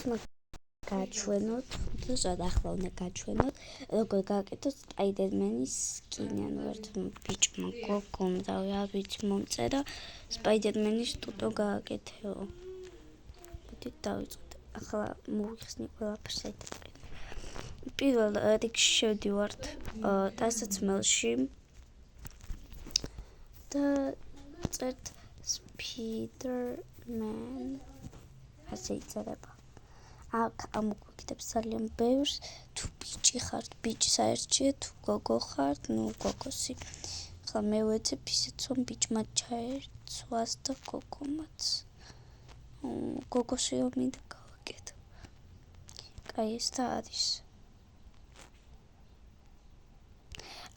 ახლა გაჩვენოთ, თუმცა ახლა უნდა გაჩვენოთ, როგორ გააკეთოთ სპაიდერმენის სკინი, ანუ ერთ ბიჭმა გოგომ და არ ვიცი მომწერა სპაიდერმენის ტუტო გააკეთეო. მოდით დავიწყოთ. ახლა მოვიხსნი ყველაფერს საერთოდ. პირველ რიგში შევდივართ დასაცმელში და წერთ Spider-Man. ასე იწერება. აქ ამოგვიგდებს ძალიან ბევრს, თუ ბიჭი ხართ, ბიჭი საერთოდ, თუ გოგო ხართ, გოგოსი. ახლა მე ვეცებ ისიც, რომ ბიჭმა ჩაერცვას და გოგომაც. გოგოსი რომ მინდა გავაკეთო. კაი, ეს და არის.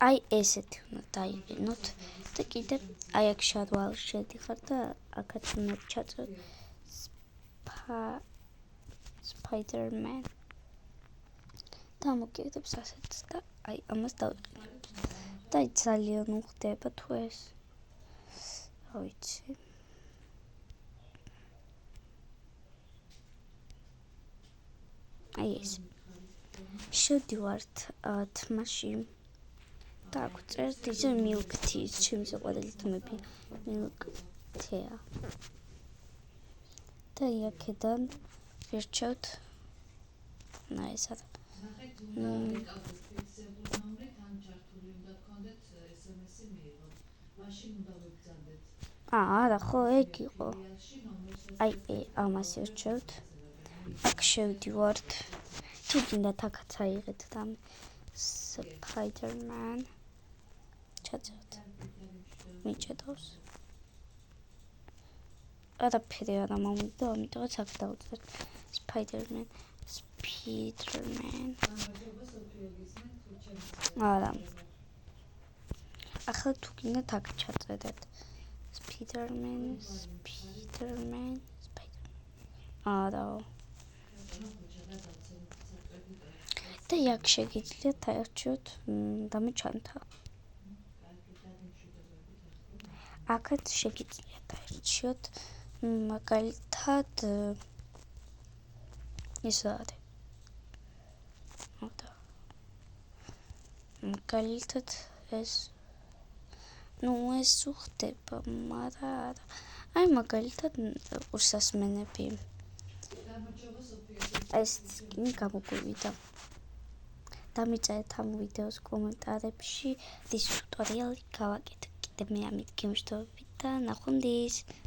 აი ესეთი უნდა დაიყენოთ და კიდე აი აქ შარვალ შედიხარ და აქაც უნდა ჩაწვეთ Spider-Man. და მოგიგდებს ასეთ და აი ამას დავიყენებ. და ძალიან უხდება თუ ეს. რა ვიცი. აი ეს. შევდივართ თმაში. და აქ წერთ ისე milk tea, ჩემი საყვარელი თმები milk tea. და აქედან ვირჩევთ ეს არა. არა, ხო ეგ იყო. აი ამას ვირჩევთ. აქ შევდივართ. თუ გინდათ აქაც აიღეთ და Spider-Man. ჩაწერთ. მიჭედავს. არაფერი არ მომიდა, ამიტომაც აქ დავწერთ Spider-Man. არა. ახლა თუ გინდათ აქ ჩაწერეთ Spider-Man. არა. და აქ შეგიძლიათ აერჩიოთ დამეჩანთა. აქაც შეგიძლიათ აერჩიოთ მაგალითად ის არის. მაგალითად ეს ეს უხდება, მაგრამ არა. აი მაგალითად უსასმენები. ეს სკინი გამოგვივიდა. დამიწერეთ ამ ვიდეოს კომენტარებში, რის ტუტორიალი გავაკეთე. კიდე მე ამით გემშვიდობებით და ნახვამდის.